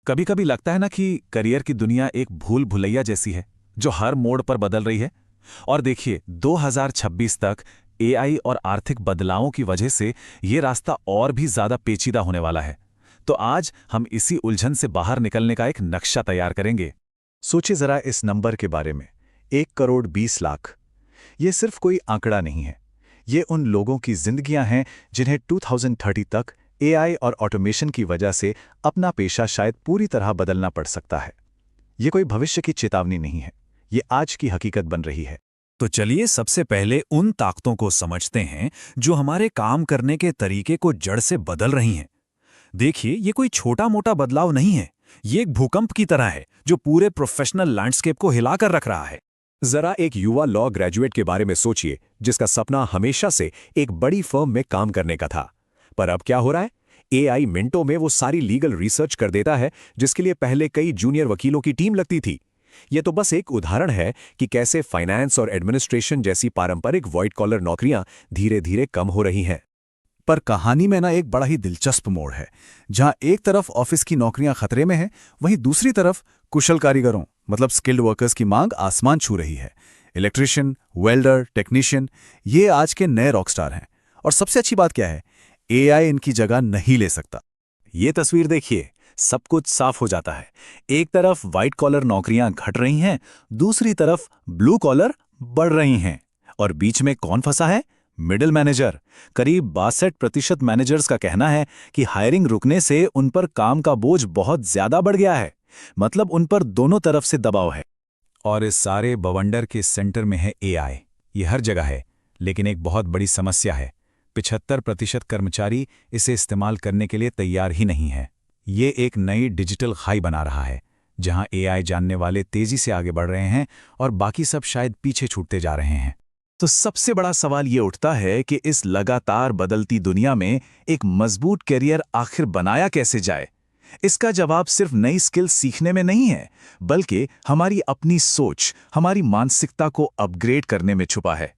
कभी कभी लगता है ना कि करियर की दुनिया एक भूल भुलैया जैसी है जो हर मोड़ पर बदल रही है। और देखिए 2026 तक एआई और आर्थिक बदलावों की वजह से ये रास्ता और भी ज्यादा पेचीदा होने वाला है। तो आज हम इसी उलझन से बाहर निकलने का एक नक्शा तैयार करेंगे। सोचिए जरा इस नंबर के बारे में। 1 करोड़ 20 लाख। ये सिर्फ कोई आंकड़ा नहीं है। ये उन लोगों की जिंदगियां हैं जिन्हें 2030 तक एआई और ऑटोमेशन की वजह से अपना पेशा शायद पूरी तरह बदलना पड़ सकता है। ये कोई भविष्य की चेतावनी नहीं है, ये आज की हकीकत बन रही है। तो चलिए सबसे पहले उन ताकतों को समझते हैं जो हमारे काम करने के तरीके को जड़ से बदल रही हैं। देखिए ये कोई छोटा मोटा बदलाव नहीं है, ये एक भूकंप की तरह है जो पूरे प्रोफेशनल लैंडस्केप को हिलाकर रख रहा है। जरा एक युवा लॉ ग्रेजुएट के बारे में सोचिए जिसका सपना हमेशा से एक बड़ी फर्म में काम करने का था। पर अब क्या हो रहा है? एआई मिनटों में वो सारी लीगल रिसर्च कर देता है जिसके लिए पहले कई जूनियर वकीलों की टीम लगती थी। यह तो बस एक उदाहरण है कि कैसे फाइनेंस और एडमिनिस्ट्रेशन जैसी पारंपरिक व्हाइट कॉलर नौकरियां धीरे धीरे कम हो रही हैं। पर कहानी में ना एक बड़ा ही दिलचस्प मोड़ है, जहां एक तरफ ऑफिस की नौकरियां खतरे में हैं, वहीं दूसरी तरफ कुशल कारीगरों मतलब स्किल्ड वर्कर्स की मांग आसमान छू रही है। इलेक्ट्रिशियन, वेल्डर, टेक्नीशियन, ये आज के नए रॉकस्टार हैं। और सबसे अच्छी बात क्या है, एआई इनकी जगह नहीं ले सकता। ये तस्वीर देखिए, सब कुछ साफ हो जाता है। एक तरफ व्हाइट कॉलर नौकरियां घट रही हैं, दूसरी तरफ ब्लू कॉलर बढ़ रही हैं। और बीच में कौन फंसा है? Middle manager. करीब 62% मैनेजर्स का कहना है कि हायरिंग रुकने से उन पर काम का बोझ बहुत ज्यादा बढ़ गया है। मतलब उन पर दोनों तरफ से दबाव है। और इस सारे बवंडर के सेंटर में है एआई। ये हर जगह है, लेकिन एक बहुत बड़ी समस्या है। 75% कर्मचारी इसे इस्तेमाल करने के लिए तैयार ही नहीं है। ये एक नई डिजिटल खाई बना रहा है, जहां एआई जानने वाले तेजी से आगे बढ़ रहे हैं और बाकी सब शायद पीछे छूटते जा रहे हैं। तो सबसे बड़ा सवाल ये उठता है कि इस लगातार बदलती दुनिया में एक मजबूत करियर आखिर बनाया कैसे जाए? इसका जवाब सिर्फ नई स्किल सीखने में नहीं है, बल्कि हमारी अपनी सोच, हमारी मानसिकता को अपग्रेड करने में छुपा है।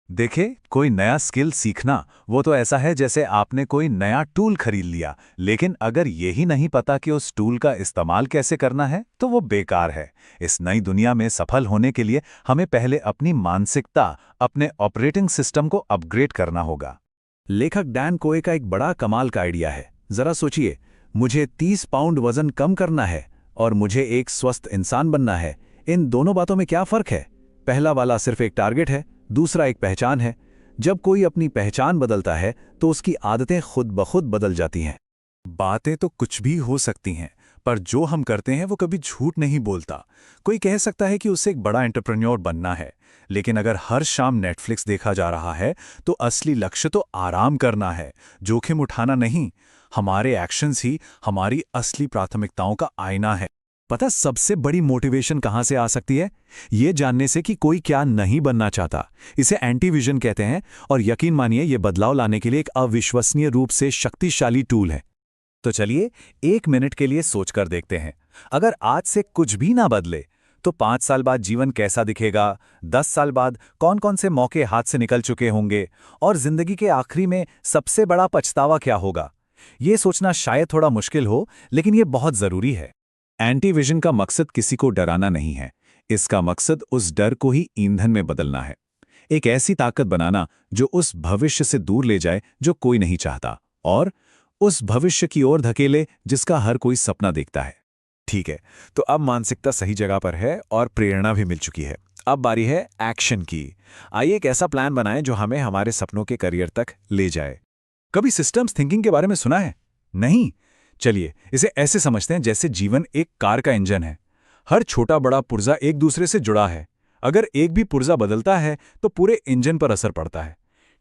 देखे, कोई नया स्किल सीखना वो तो ऐसा है जैसे आपने कोई नया टूल खरीद लिया, लेकिन अगर यही नहीं पता कि उस टूल का इस्तेमाल कैसे करना है तो वो बेकार है। इस नई दुनिया में सफल होने के लिए हमें पहले अपनी मानसिकता, अपने ऑपरेटिंग सिस्टम को अपग्रेड करना होगा। लेखक डैन कोए का एक बड़ा कमाल का आइडिया है। जरा सोचिए, मुझे 30 पाउंड वजन कम करना है और मुझे एक स्वस्थ इंसान बनना है। इन दोनों बातों में क्या फर्क है? पहला वाला सिर्फ एक टारगेट है, दूसरा एक पहचान है। जब कोई अपनी पहचान बदलता है तो उसकी आदतें खुद ब खुद बदल जाती हैं। बातें तो कुछ भी हो सकती हैं, पर जो हम करते हैं वो कभी झूठ नहीं बोलता। कोई कह सकता है कि उसे एक बड़ा एंटरप्रेन्योर बनना है, लेकिन अगर हर शाम नेटफ्लिक्स देखा जा रहा है तो असली लक्ष्य तो आराम करना है, जोखिम उठाना नहीं। हमारे एक्शंस ही हमारी असली प्राथमिकताओं का आईना है। पता सबसे बड़ी मोटिवेशन कहां से आ सकती है? ये जानने से कि कोई क्या नहीं बनना चाहता। इसे एंटी विजन कहते हैं, और यकीन मानिए ये बदलाव लाने के लिए एक अविश्वसनीय रूप से शक्तिशाली टूल है। तो चलिए 1 मिनट के लिए सोचकर देखते हैं, अगर आज से कुछ भी ना बदले तो 5 साल बाद जीवन कैसा दिखेगा? 10 साल बाद कौन कौन से मौके हाथ से निकल चुके होंगे? और जिंदगी के आखिरी में सबसे बड़ा पछतावा क्या होगा? ये सोचना शायद थोड़ा मुश्किल हो, लेकिन ये बहुत जरूरी है। एंटी विजन का मकसद किसी को डराना नहीं है, इसका मकसद उस डर को ही ईंधन में बदलना है। एक ऐसी ताकत बनाना जो उस भविष्य से दूर ले जाए जो कोई नहीं चाहता, और उस भविष्य की ओर धकेले जिसका हर कोई सपना देखता है। ठीक है, तो अब मानसिकता सही जगह पर है और प्रेरणा भी मिल चुकी है। अब बारी है एक्शन की। आइए एक ऐसा प्लान बनाएं जो हमें हमारे सपनों के करियर तक ले जाए। कभी सिस्टम्स थिंकिंग के बारे में सुना है? नहीं? चलिए इसे ऐसे समझते हैं जैसे जीवन एक कार का इंजन है। हर छोटा बड़ा पुर्जा एक दूसरे से जुड़ा है। अगर एक भी पुर्जा बदलता है तो पूरे इंजन पर असर पड़ता है।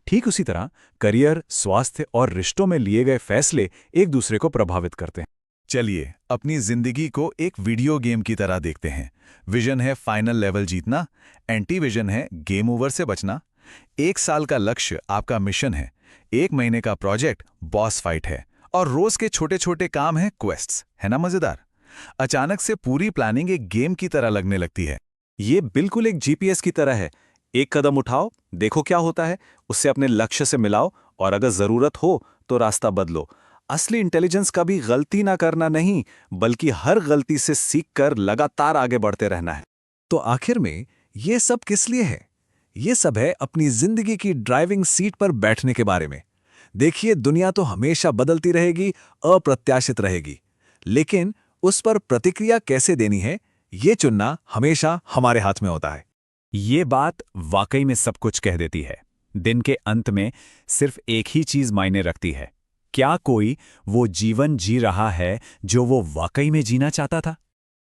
ठीक उसी तरह करियर, स्वास्थ्य और रिश्तों में लिए गए फैसले एक दूसरे को प्रभावित करते हैं। चलिए अपनी जिंदगी को एक वीडियो गेम की तरह देखते हैं। विजन है फाइनल लेवल जीतना, एंटी विजन है गेम ओवर से बचना। 1 साल का लक्ष्य आपका मिशन है, 1 महीने का प्रोजेक्ट बॉस फाइट है, और रोज के छोटे छोटे काम हैं क्वेस्ट्स। है ना मजेदार? अचानक से पूरी प्लानिंग एक गेम की तरह लगने लगती है। ये बिल्कुल एक जीपीएस की तरह है। एक कदम उठाओ, देखो क्या होता है, उससे अपने लक्ष्य से मिलाओ, और अगर जरूरत हो तो रास्ता बदलो। असली इंटेलिजेंस कभी गलती ना करना नहीं, बल्कि हर गलती से सीखकर लगातार आगे बढ़ते रहना है। तो आखिर में ये सब किस लिए है? ये सब है अपनी जिंदगी की ड्राइविंग सीट पर बैठने के बारे में। देखिए, दुनिया तो हमेशा बदलती रहेगी, अप्रत्याशित रहेगी, लेकिन उस पर प्रतिक्रिया कैसे देनी है, ये चुनना हमेशा हमारे हाथ में होता है। ये बात वाकई में सब कुछ कह देती है। दिन के अंत में सिर्फ एक ही चीज मायने रखती है, क्या कोई वो जीवन जी रहा है जो वो वाकई में जीना चाहता था?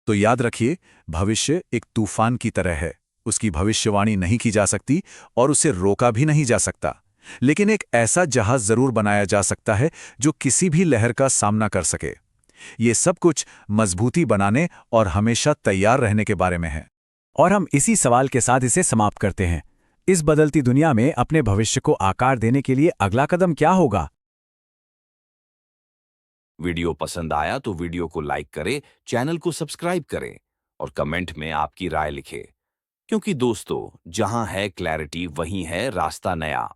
तो याद रखिए, भविष्य एक तूफान की तरह है। उसकी भविष्यवाणी नहीं की जा सकती और उसे रोका भी नहीं जा सकता, लेकिन एक ऐसा जहाज जरूर बनाया जा सकता है जो किसी भी लहर का सामना कर सके। ये सब कुछ मजबूती बनाने और हमेशा तैयार रहने के बारे में है। और हम इसी सवाल के साथ इसे समाप्त करते हैं। इस बदलती दुनिया में अपने भविष्य को आकार देने के लिए अगला कदम क्या होगा? वीडियो पसंद आया तो वीडियो को लाइक करें, चैनल को सब्सक्राइब करें और कमेंट में आपकी राय लिखें। क्योंकि दोस्तों, जहां है क्लैरिटी वहीं है रास्ता नया।